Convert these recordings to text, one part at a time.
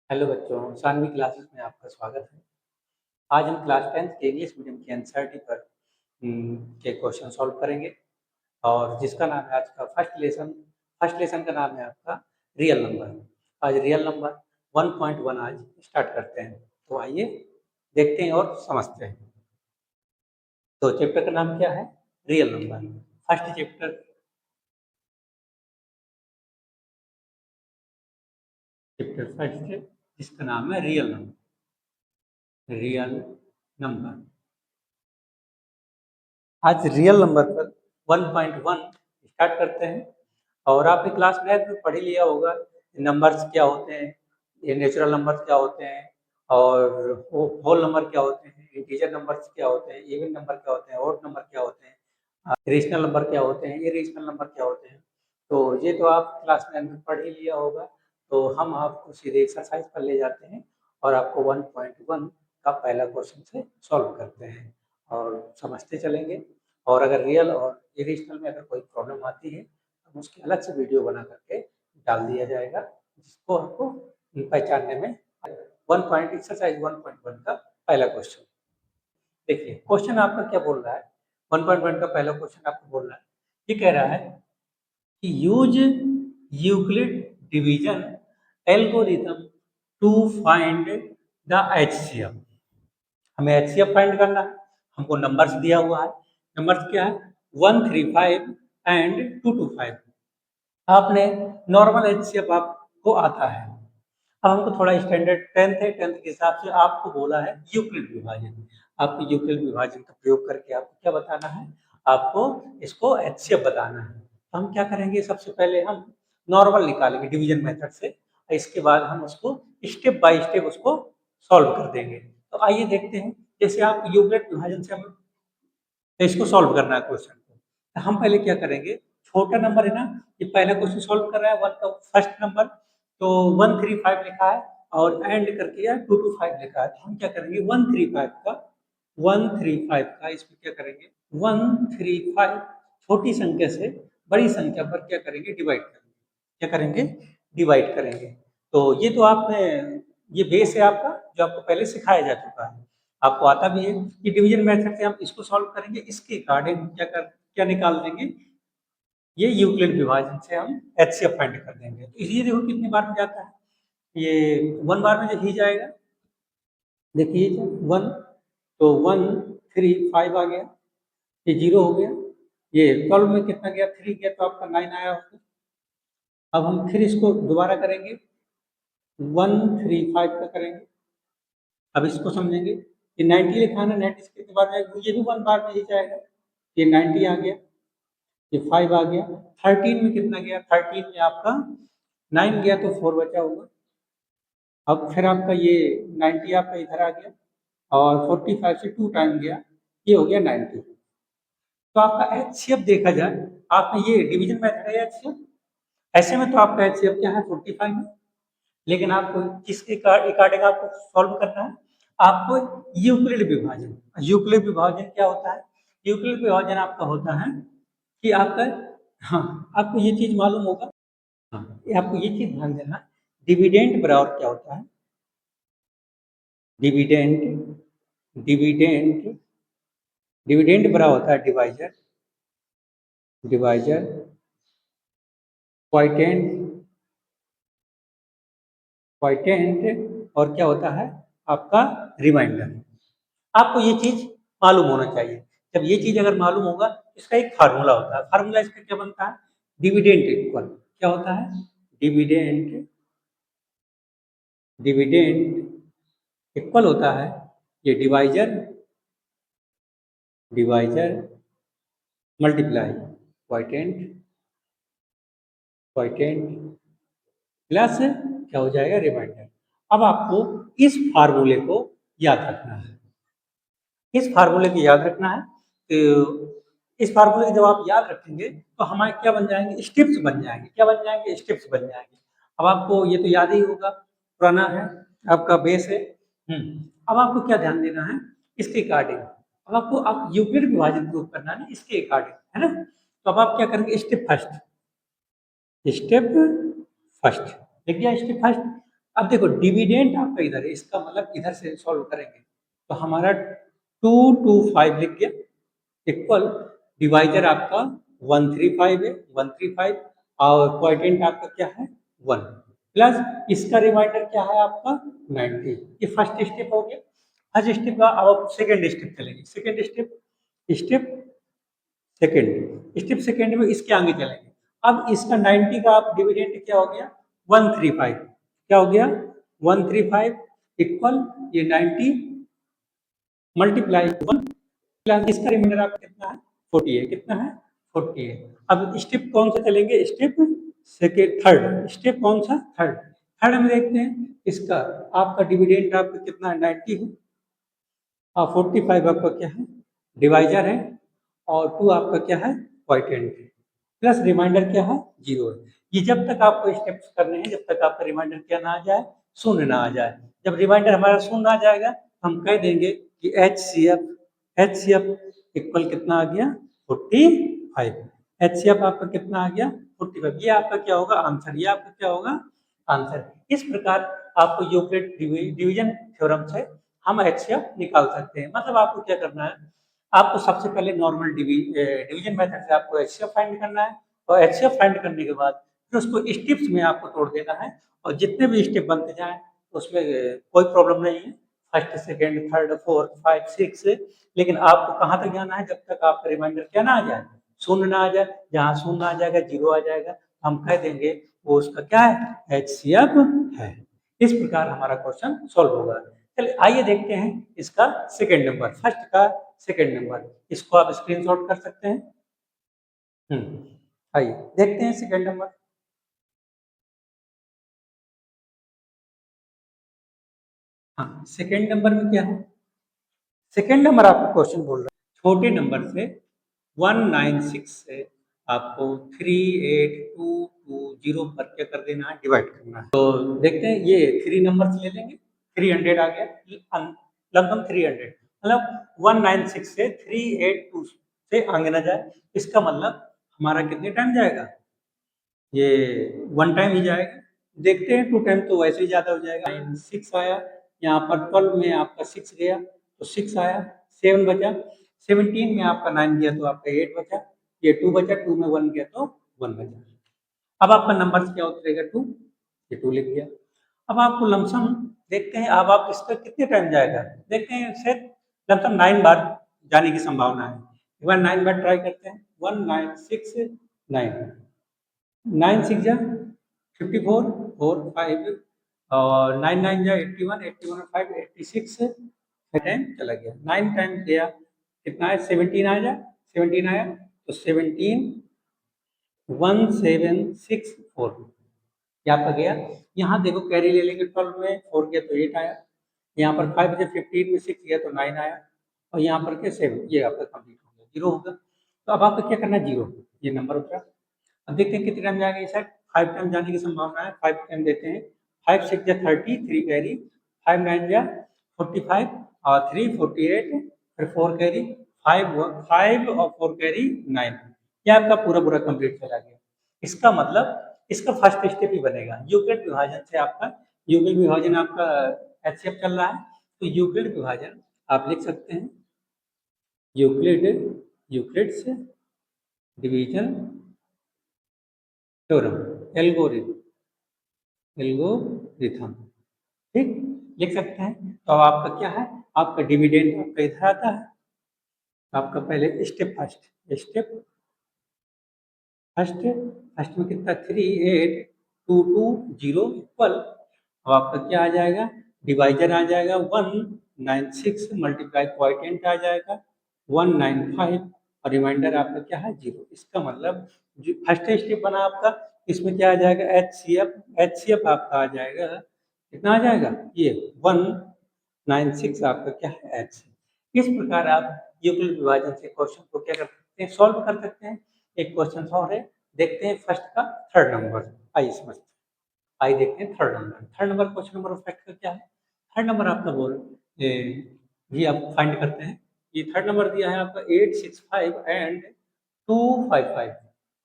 Hello बच्चों, Saanvi classes में आपका स्वागत है। आज हम क्लास 10th के इंग्लिश मीडियम की एनसीईआरटी पर के क्वेश्चन सॉल्व करेंगे और जिसका नाम है आज का फर्स्ट लेसन का नाम है आपका रियल नंबर। आज रियल नंबर 1.1 आज स्टार्ट करते हैं। तो आइए देखते हैं और समझते हैं। तो चैप्टर का नाम क्या है? Real number. First chapter first जिसका नाम है रियल नंबर। आज रियल नंबर पर 1.1 स्टार्ट करते हैं और आपने क्लास 9 में पढ़ ही लिया होगा नंबर्स क्या होते हैं, ये नेचुरल नंबर्स क्या होते हैं और वो होल नंबर क्या होते हैं, इंटीजर नंबर्स क्या होते हैं, इवन नंबर क्या होते हैं, ऑड नंबर क्या होते हैं, रेशनल नंबर क्या होते हैं, इरेशनल नंबर क्या होते हैं। तो ये तो आप क्लास 9 में पढ़ ही लिया होगा। तो हम आपको सीधे एक्सरसाइज पर ले जाते हैं और आपको 1.1 का पहला क्वेश्चन से सॉल्व करते हैं और समझते चलेंगे। और अगर रियल और इरेशनल में अगर कोई प्रॉब्लम आती है तो उसकी अलग से वीडियो बना करके डाल दिया जाएगा, जिसको आपको पहचानने में 1.1 का पहला क्वेश्चन। देखिए क्वेश्चन आपका क्या बोल रहा है। 1.1 का पहला क्वेश्चन आपको बोल रहा है, ये कह रहा है कि use Euclid division algorithm to find the HCF. हमें एचसीएफ फाइंड करना है। हमको नंबर्स दिया हुआ है। नंबर्स क्या है? 135 एंड 225। आपने नॉर्मल एचसीएफ आपको आता है। अब हमको थोड़ा स्टैंडर्ड 10th है, 10th के हिसाब से आपको बोला है यूक्लिड विभाजन। आपको यूक्लिड विभाजन का प्रयोग करके आपको क्या बताना है? आपको इसको एचसीएफ बताना है। तो हम क्या करेंगे, सबसे पहले हम नॉर्मल निकालेंगे डिवीजन मेथड से। इसके बाद हम उसको स्टेप बाय स्टेप उसको सॉल्व कर देंगे। तो आइए देखते हैं। जैसे आप यूक्लिड विभाजन से हम इसको सॉल्व करना है क्वेश्चन को, तो हम पहले क्या करेंगे, छोटा नंबर है ना, ये पहला क्वेश्चन सॉल्व कर रहा है 1 का फर्स्ट नंबर, तो 135 लिखा है और एंड करके 225 लिखा है। तो हम क्या करेंगे, 135 का इसमें क्या करेंगे, 135 छोटी संख्या से बड़ी संख्या पर क्या करेंगे, डिवाइड करेंगे। क्या करेंगे? डिवाइड करेंगे। तो ये तो आपने, ये बेस है आपका जो आपको पहले सिखाया जा चुका है, आपको आता भी है। ये डिवीजन मेथड से हम इसको सॉल्व करेंगे। इसके अकॉर्डिंग क्या निकाल देंगे, ये यूक्लिड विभाजन से हम एचसीएफ फाइंड कर देंगे। तो ये देखो कितनी बार में जाता है, ये 1 बार में ही जाएगा। देखिए 1, तो 135 आ गया, ये 0 हो गया, ये 12 में कितना गया, 3 गया, तो आपका 9 आया होगा। अब हम फिर इसको दोबारा करेंगे, 135 का करेंगे। अब इसको समझेंगे, ये 90 लिखा है ना, 90 कितने बार में, ये भी 1 बार में ही जाएगा। ये 90 आ गया, ये 5 आ गया। 13 में कितना गया, 13 में आपका 9 गया, तो 4 बचा होगा। अब फिर आपका ये 90 आपका इधर आ गया और 45 से 2 टाइम गया, ये हो गया 90। तो आपका एचसीएफ देखा जाए, आपने ये डिवीजन मेथड है एचसीएफ, ऐसे में तो आपका एचसीएफ क्या है, 45 है। लेकिन आपको किसके अकॉर्डिंग आपको सॉल्व करना है, आपको यूक्लिड विभाजन। यूक्लिड विभाजन क्या होता है? यूक्लिड विभाजन आपका होता है कि आपका, हाँ, आपको ये चीज मालूम होगा। हाँ, आपको ये चीज ध्यान देना, डिविडेंड बराबर क्या होता है? डिविडेंड डिविडेंड डिविडेंड बराबर होता है डिवाइजर, डिवाइजर क्वाइटेंट, क्वाइटेंट, और क्या होता है आपका, रिमाइंडर। आपको ये चीज मालूम होना चाहिए। जब ये चीज अगर मालूम होगा, इसका एक फार्मूला होता है। फार्मूला इसका क्या बनता है, डिविडेंड इक्वल क्या होता है, डिविडेंड डिविडेंड इक्वल होता है ये डिवाइजर, डिवाइजर मल्टीप्लाई क्वाइटेंट, क्वाइटेंट प्लस क्या हो जाएगा, रिमाइंडर। अब आपको इस फार्मूले को याद रखना है, इस फार्मूले को याद रखना है। तो इस फार्मूले को जब आप याद रखेंगे तो हमारे क्या बन जाएंगे, स्टेप्स बन जाएंगे। क्या बन जाएंगे, स्टेप्स बन जाएंगे। अब आपको ये तो याद ही होगा, पुराना है, आपका बेस है। अब आपको क्या ध्यान देना है, इसके अकॉर्डिंग। अब आपको आप यूक्लिड विभाजन प्रूव करना है ना, इसके अकॉर्डिंग, है ना। तो अब आप क्या करेंगे, स्टेप फर्स्ट, स्टेप फर्स्ट लिख दिया, स्टेप फर्स्ट। अब देखो डिविडेंड आपका इधर है, इसका मतलब इधर से सॉल्व करेंगे तो हमारा 225 लिख गया इक्वल डिवाइजर आपका 135 है 135 और क्वोटिएंट आपका क्या है 1 प्लस इसका रिमाइंडर क्या है आपका 90। ये फर्स्ट स्टेप हो गया। फर्स्ट स्टेप का अब सेकेंड स्टेप चलेंगे। Second step step step second में इसके आगे चलेंगे। अब इसका 90 का आप डिविडेंड क्या हो गया 135 क्या हो गया 135 इक्वल ये 90 मल्टीप्लाई 1 प्लस इसका रिमाइंडर आपका कितना है 40 है कितना है 40 है। अब स्टेप कौन सा चलेंगे स्टेप सेकेंड थर्ड स्टेप कौन सा थर्ड थर्ड में देखते हैं इसका आपका डिविडेंड आपका कितना है 90 है और 45 आपका क्या है डिवाइजर है और 2 आपका क्या है क्वोटिएंट है प्लस रिमाइंडर क्या है 0 है। ये जब तक आपको स्टेप्स करने हैं जब तक आपका रिमाइंडर क्या ना आ जाए शून्य ना आ जाए। जब रिमाइंडर हमारा शून्य आ जाएगा हम कह देंगे कि एच सी एफ इक्वल कितना आ गया 45। एच सी एफ आपका कितना आ गया 45। ये आपका क्या होगा आंसर ये आपका क्या होगा आंसर। इस प्रकार आपको यूक्लिड डिवीजन थ्योरम से हम एच सी एफ निकाल सकते हैं। मतलब आपको क्या करना है आपको सबसे पहले नॉर्मल डिवीजन मेथड से आपको एचसीएफ फाइंड करना है और एचसीएफ फाइंड करने के बाद फिर उसको स्टेप्स में आपको तोड़ देना है और जितने भी स्टेप बनते जाएं उसमें कोई प्रॉब्लम नहीं है first second third fourth five six. लेकिन आपको कहाँ तक जाना है जब तक आपका रिमाइंडर क्या ना आ जाए शून्य ना आ जाए। जहाँ शून्य आ जाएगा जीरो आ जाएगा हम कह देंगे वो उसका क्या है एचसीएफ है। इस प्रकार हमारा क्वेश्चन सॉल्व होगा। चलिए आइए देखते हैं इसका सेकेंड नंबर फर्स्ट का सेकेंड नंबर इसको आप स्क्रीनशॉट कर सकते हैं। आइए देखते हैं सेकेंड नंबर। हाँ सेकेंड नंबर में क्या है सेकेंड नंबर आपको क्वेश्चन बोल रहा है छोटे नंबर से 196 से आपको 38220 पर क्या कर देना है डिवाइड करना है। तो देखते हैं ये 3 नंबर ले लेंगे 300 आ गया लगभग 300 मतलब 196 से 382 से आगे ना जाए। इसका मतलब हमारा कितने टाइम जाएगा ये वन टाइम ही जाएगा। देखते हैं टू टाइम तो वैसे ही ज़्यादा हो जाएगा। 6 आया यहाँ पर 12 में आपका 6 गया तो 6 आया 7 बचा 17 में आपका 9 गया तो आपका 8 बचा ये 2 बचा 2 में 1 गया तो 1 बचा। अब आपका नंबर क्या उतरेगा 2 ये 2 लिख दिया। अब आपको लमसम देखते हैं अब आप इसका कितने टाइम जाएगा देखते हैं शायद लमसम 9 बार जाने की संभावना है। एक बार 9 बार ट्राई करते हैं 1969 9 सिक्स जा 54 4 5 और 9 9 जा 81 81 और 5 86 टाइम चला गया 9 टाइम गया कितना है 17 आ जा 17 आया तो 17 1764 ये आपका गया। यहाँ देखो कैरी ले लेंगे 12 में 4 गया तो 8 आया यहाँ पर 5 बजे 15 में 6 गया तो 9 आया और यहाँ पर क्या 7 ये आपका कंप्लीट हो गया 0 होगा। तो अब आपको क्या करना है 0 ये नंबर उतरा। अब देखते हैं कितने टाइम जाएगा ये शायद 5 टाइम जाने की संभावना है 5 टाइम देते हैं 5 6 जा 30 3 कैरी 5 9 जा 45 और 3 48 फिर 4 कैरी 5 5 और 4 कैरी 9 ये आपका पूरा पूरा कंप्लीट चला गया। इसका मतलब इसका फर्स्ट स्टेप ही बनेगा यूक्लिड विभाजन से आपका यूक्लिड विभाजन आपका एचसीएफ चल रहा है तो यूक्लिड विभाजन आप लिख सकते हैं यूक्लिड यूक्लिड से डिवीजन थ्योरम एल्गोरिथम एल्गोरिथम ठीक लिख सकते हैं। तो अब आपका क्या है आपका डिविडेंड आपका इधर आता है आपका पहले स्टेप फर्स्ट फर्स्ट में कितना 38220 इक्वल अब आपका क्या आ जाएगा डिवाइजर आ जाएगा 196 मल्टीप्लाई क्वोटिएंट आ जाएगा 195 और रिमाइंडर आपका क्या है 0। इसका मतलब जो फर्स्ट स्टेप बना आपका इसमें क्या आ जाएगा एचसीएफ आपका आ जाएगा कितना आ जाएगा ये 196 आपका क्या है एच। इस प्रकार आप यूक्लिड विभाजन से क्वेश्चन को क्या कर सकते हैं सॉल्व कर सकते हैं। एक क्वेश्चन और है देखते हैं फर्स्ट का थर्ड नंबर आइए समझते हैं। आइए देखते हैं third number question number first का क्या है। थर्ड नंबर आपका ये आप फाइंड करते हैं। ये थर्ड नंबर दिया है आपका 865 एंड 255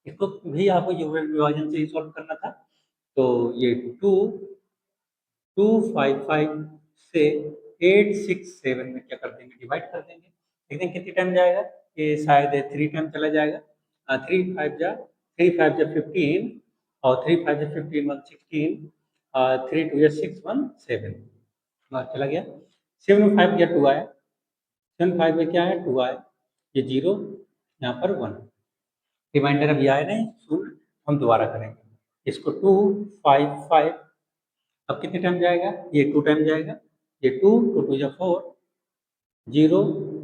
इसको भी आपको यूक्लिड विभाजन से ही सॉल्व करना था। तो ये 2 255 से 867 में क्या कर देंगे, डिवाइड कर देंगे। देखते हैं कितनी टाइम जाएगा, ये शायद 3 टाइम चला जाएगा। 3 5 जा और 3 5 जा 15 1 16, 3 2 जा 6 1 7 चला गया। 7 5 या 2 आया, 7 5 में क्या है 2 आया, ये 0 यहाँ पर 1, रिमाइंडर अब ये आया नहीं शून्य, हम दोबारा करेंगे इसको 2 5 5। अब कितने टाइम जाएगा, ये 2 टाइम जाएगा, ये 2 2 2 जा 4 0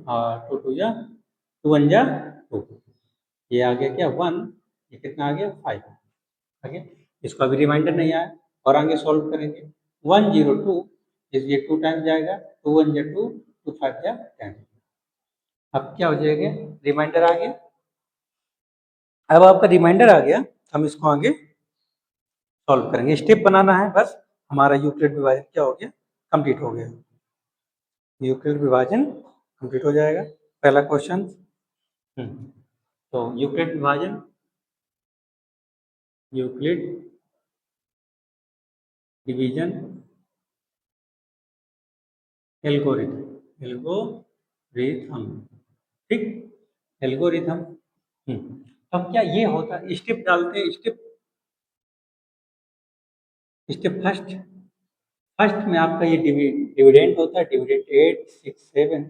और 2 2 जा 2 1 जा 2, ये आ गया क्या 1, ये कितना आ गया 5 आ गया। इसको अभी रिमाइंडर नहीं आया और आगे सॉल्व करेंगे 1 0 2, ये 2 टाइम जाएगा, 2 1 जा 2 2 5 जा 10। अब क्या हो जाएगा, रिमाइंडर आ गया। अब आपका रिमाइंडर आ गया, हम इसको आगे सॉल्व करेंगे, स्टेप बनाना है बस। हमारा यूक्लिड विभाजन क्या हो गया, कंप्लीट हो गया। यूक्लिड विभाजन कंप्लीट हो जाएगा। पहला क्वेश्चन, तो यूक्लिड विभाजन, यूक्लिड डिवीजन एल्गोरिथम, एल्गोरिथम, ठीक, एल्गोरिथम। अब क्या ये होता है, स्टेप डालते हैं, स्टेप फर्स्ट में आपका ये डिविडेंड होता है, डिविडेंड 8 6 7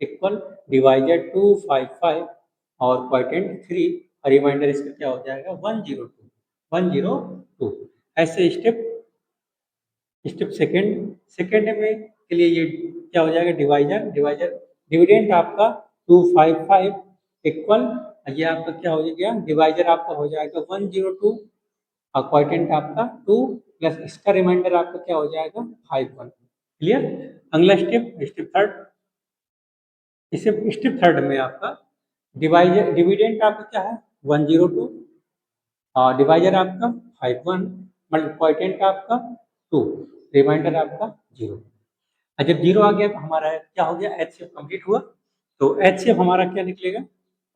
इक्वल डिवाइजर 2 5 5 और क्वाइटेंट 3 और रिमाइंडर इसका क्या हो जाएगा 102। ऐसे स्टेप सेकेंड में के लिए ये क्या हो जाएगा, डिवाइजर डिविडेंड आपका 255 इक्वल, ये आपका क्या हो गया, डिवाइजर आपका हो जाएगा 102 और क्वाइटेंट आपका 2 प्लस इसका रिमाइंडर आपका क्या हो जाएगा 51। क्लियर। अगला स्टेप थर्ड में आपका डिवाइजर डिविडेंड आपका क्या है 102 और डिवाइजर आपका 51 मतलब क्वाइटेंट आपका 2, रिमाइंडर आपका 0। जब 0 आ गया तो हमारा क्या हो गया, एचसीएफ कंप्लीट हुआ। तो एचसीएफ हमारा क्या निकलेगा,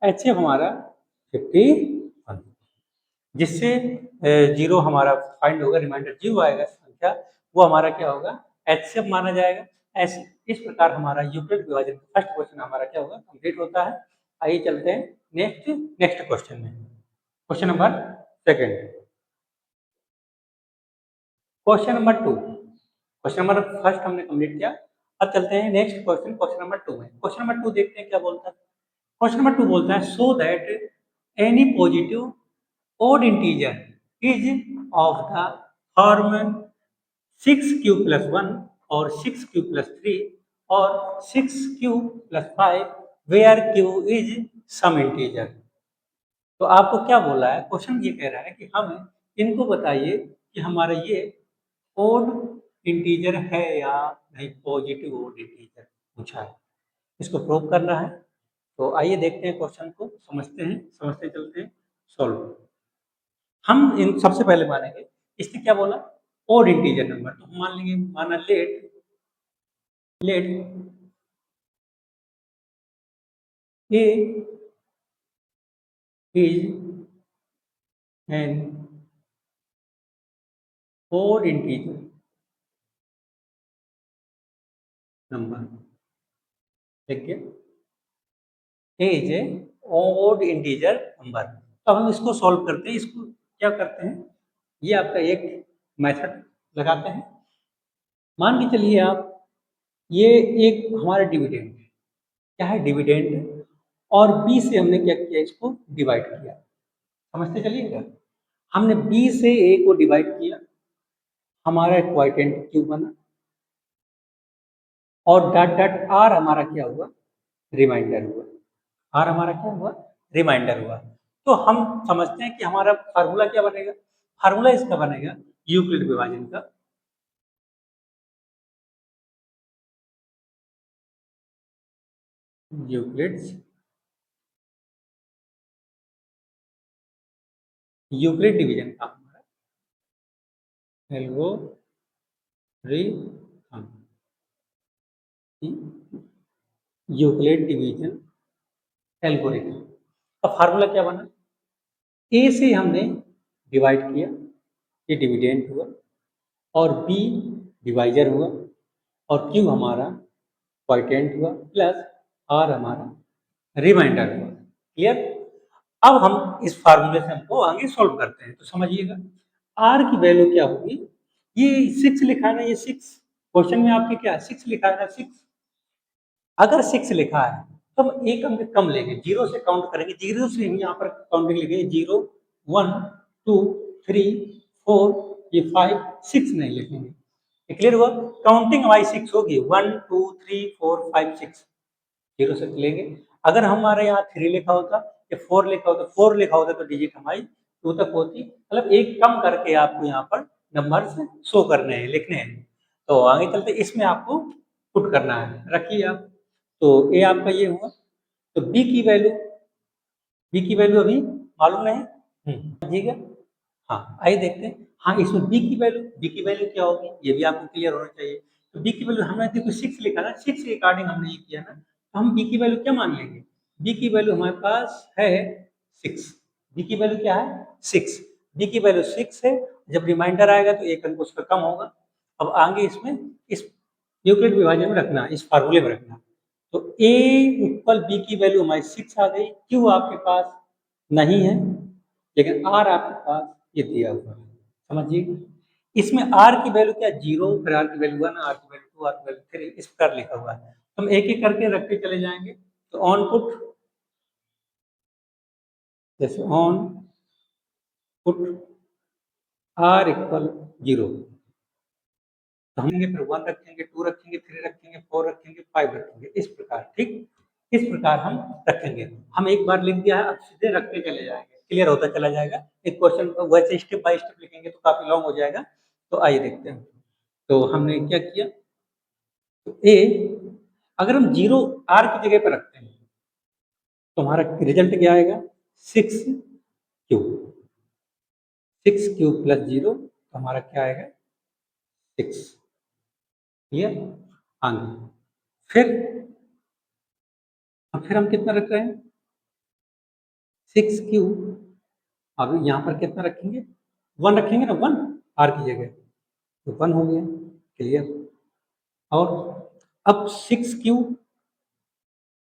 एचसीएफ हमारा 51, जिससे 0 हमारा फाइंड होगा, रिमाइंडर 0 आएगा संख्या, वो हमारा क्या होगा एचसीएफ माना जाएगा। ऐसे इस प्रकार हमारा यूक्लिड विभाजन फर्स्ट क्वेश्चन हमारा क्या होगा, कंप्लीट होता है। आइए चलते हैं नेक्स्ट क्वेश्चन में। Question number second, question number 2, question number first हमने कंप्लीट किया। अब चलते हैं नेक्स्ट क्वेश्चन नंबर 2 में। क्वेश्चन नंबर 2 देखते हैं क्या बोलता है। क्वेश्चन नंबर 2 बोलता है so that any positive odd integer is of the form 6q plus 1 or 6q plus 3 or 6q plus 5 where q is some integer। तो आपको क्या बोला है, क्वेश्चन ये कह रहा है कि हमें इनको बताइए कि हमारा ये ओड इंटीजर है या नहीं, पॉजिटिव ओड इंटीजर पूछा है, इसको प्रूव करना है। तो आइए देखते हैं क्वेश्चन को, समझते चलते हैं सॉल्व। हम इन सबसे पहले मानेंगे, इसने क्या बोला ओड इंटीजर नंबर, तो हम मान लेंगे, माना let a is an odd integer number, देखिए a is a odd integer number. तो हम इसको सॉल्व करते हैं, इसको क्या करते हैं, ये आपका एक मेथड लगाते हैं। मान के चलिए आप, ये एक हमारा डिविडेंड है, क्या है डिविडेंड, और बी से हमने क्या किया, इसको डिवाइड किया। समझते चलिएगा, हमने बी से ए को डिवाइड किया, हमारा क्वाइटेंट क्यू बना, और डॉट डॉट आर हमारा क्या हुआ, रिमाइंडर हुआ। आर हमारा क्या हुआ, रिमाइंडर हुआ। तो हम समझते हैं कि हमारा फार्मूला क्या बनेगा, फार्मूला इसका बनेगा यूक्लिड विभाजन का, यूक्लिड डिवीजन का हमारा एल्गोरिथम, यूक्लिड डिवीजन एल्गोरिथम। अब फार्मूला क्या बना, ए से हमने डिवाइड किया, ये डिविडेंड हुआ, और बी डिवाइजर हुआ और क्यू हमारा क्वोटिएंट हुआ प्लस आर हमारा रिमाइंडर हुआ। क्लियर? अब हम इस फार्मूले से हमको आगे सॉल्व करते हैं, तो समझिएगा आर की वैल्यू क्या होगी। ये 6 लिखा है ना, ये 6 क्वेश्चन में आपके क्या है, 6 लिखा है ना, 6। अगर 6 लिखा है तो हम एक अंक कम लेंगे, जीरो से काउंट करेंगे, जीरो से हम यहाँ पर काउंटिंग लिखेंगे, 0 1 2 3 4 ये 5 6 नहीं लिखेंगे। क्लियर हुआ? काउंटिंग हमारी 6 होगी, 1 2 3 4 5 6 जीरो से लेंगे। अगर हमारे यहाँ 3 लिखा होता या 4 लिखा होता, 4 लिखा होता तो डिजिट हमारी 2 तक होती। मतलब एक कम करके आपको यहाँ पर नंबर शो करने हैं, लिखने हैं। तो आगे चलते इसमें आपको पुट करना है, रखिए आप। तो ए आपका ये हुआ। तो बी की वैल्यू अभी मालूम नहीं, ठीक है। हाँ, आइए देखते हैं। हाँ, इसमें बी की वैल्यू क्या होगी, ये भी आपको क्लियर होना चाहिए। तो बी की वैल्यू हमने देखो 6 लिखा ना, 6 के अकॉर्डिंग हमने ये किया ना, तो हम बी की वैल्यू क्या मान लेंगे? बी की वैल्यू हमारे पास है 6। बी की वैल्यू क्या है? 6। बी की वैल्यू 6 है। जब रिमाइंडर आएगा तो एक अंक उसका कम होगा। अब आगे इसमें इस यूक्लिड विभाजन में रखना, इस फार्मूले में रखना। तो ए इक्वल बी की वैल्यू हमारी 6 आ गई। क्यू आपके पास नहीं है, लेकिन आर आपके पास ये दिया हुआ है। समझिए इसमें आर की वैल्यू क्या, 0, फिर आर की वैल्यू 1, आर की वैल्यू 2, आर की वैल्यू 3, इस प्रकार लिखा हुआ है। हम एक एक करके रखते चले जाएंगे। तो ऑन पुट, जैसे ऑन पुट आर इक्वल 0, तो हम फिर 1 रखेंगे, 2 रखेंगे, 3 रखेंगे, 4 रखेंगे, 5 रखेंगे, इस प्रकार। ठीक, इस प्रकार हम रखेंगे। हम एक बार लिख दिया है, अब सीधे रखते चले जाएंगे, क्लियर होता चला जाएगा। एक क्वेश्चन वैसे स्टेप बाय स्टेप लिखेंगे तो काफी लॉन्ग हो जाएगा। तो आइए देखते हैं। तो हमने क्या किया, तो ए अगर हम 0 आर की जगह पर रखते हैं तो हमारा रिजल्ट क्या आएगा, 6 क्यू। 6 क्यू प्लस 0 तो हमारा क्या आएगा, 6। क्लियर? हाँ जी। फिर हम कितना रख रहे हैं, 6 क्यू। अब यहाँ पर कितना रखेंगे, 1 रखेंगे ना, 1 आर की जगह, तो 1 हो गया। क्लियर? और अब 6 क्यू,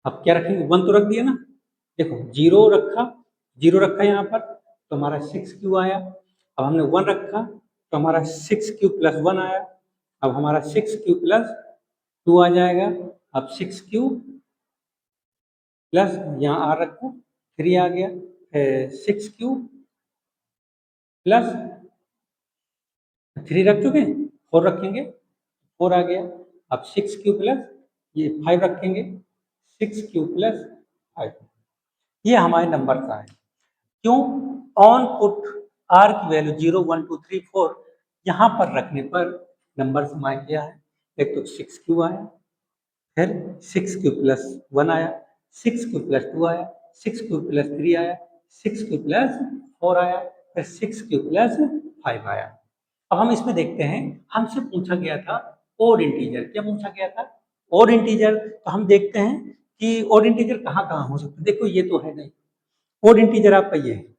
अब क्या रखेंगे, 1 तो रख दिया ना, देखो 0 रखा यहाँ पर तो हमारा 6 क्यू आया। अब हमने 1 रखा तो हमारा 6 क्यू प्लस 1 आया। अब हमारा 6 क्यू प्लस 2 आ जाएगा। अब 6 क्यू प्लस यहाँ आर रखो, 3 आ गया। 6 क्यू प्लस 3 रख चुके हैं, 4 रखेंगे, 4 आ गया। अब 6 क्यू प्लस ये 5 रखेंगे, 6 क्यू प्लस 5, ये हमारे नंबर का है। क्यों? ऑन पुट आर की वैल्यू 0 1 2 3 4 यहाँ पर रखने पर नंबर हमारे क्या है, एक तो 6 क्यू आया, फिर 6 क्यू प्लस 1 आया, 6 क्यू प्लस 2 आया, 6 क्यू प्लस 3 आया, 6 क्यू प्लस 4 आया, फिर 6 क्यू प्लस 5 आया। अब हम इसमें देखते हैं, हमसे पूछा गया था ओड इंटीजर, क्या पूछा गया था, ओड इंटीजर। तो हम देखते हैं कि ओड इंटीजर कहाँ कहाँ हो सकते हैं। देखो ये तो है नहीं, ओड इंटीजर आपका ये है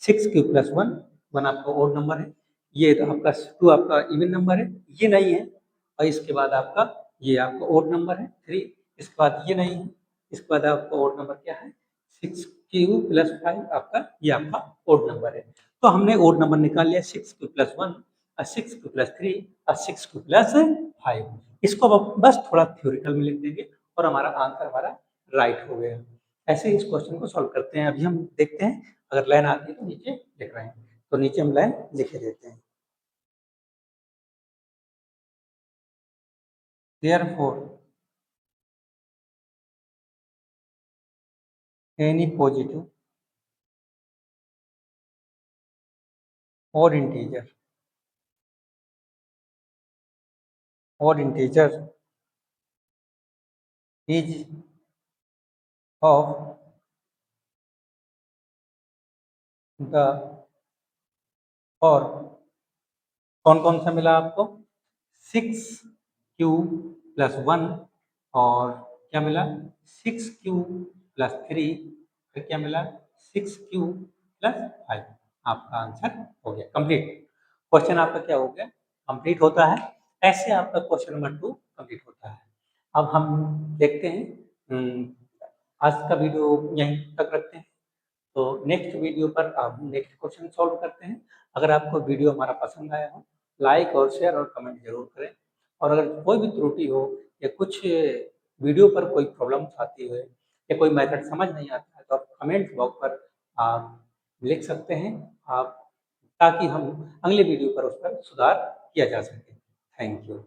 6 क्यू प्लस 1, 1 आपका ओड नंबर है, ये तो आपका 2 आपका इवन नंबर है, ये नहीं है। और इसके बाद आपका ये आपका ओड नंबर है 3, इसके बाद ये नहीं है, इसके बाद आपका ओड नंबर क्या है 6 क्यू प्लस 5, आपका ये आपका ओड नंबर है। तो हमने ओड नंबर निकाल लिया 6 क्यू प्लस 1 और 6 क्यू प्लस 3 और 6 क्यू प्लस 5। इसको अब बस थोड़ा थ्योरिकल में लिख देंगे और हमारा आंसर हमारा राइट हो गया। ऐसे ही इस क्वेश्चन को सॉल्व करते हैं। अभी हम देखते हैं, अगर लाइन आती है तो नीचे लिख रहे हैं, तो नीचे हम लाइन लिखे देते हैं। Therefore, any positive or integer is of the, और कौन कौन सा मिला आपको, 6 क्यू प्लस 1 और क्या मिला 6 क्यू प्लस 3, फिर क्या मिला 6 क्यू प्लस 5। आपका आंसर हो गया कंप्लीट। क्वेश्चन आपका क्या हो गया, कंप्लीट होता है। ऐसे आपका क्वेश्चन नंबर 2 कंप्लीट होता है। अब हम देखते हैं, आज का वीडियो यहीं तक रखते हैं। तो नेक्स्ट वीडियो पर हम नेक्स्ट क्वेश्चन सॉल्व करते हैं। अगर आपको वीडियो हमारा पसंद आया हो, लाइक और शेयर और कमेंट ज़रूर करें। और अगर कोई भी त्रुटि हो या कुछ वीडियो पर कोई प्रॉब्लम्स आती है या कोई मेथड समझ नहीं आता है, तो आप कमेंट बॉक्स पर आप लिख सकते हैं, आप, ताकि हम अगले वीडियो पर उस पर सुधार किया जा सके। Thank you.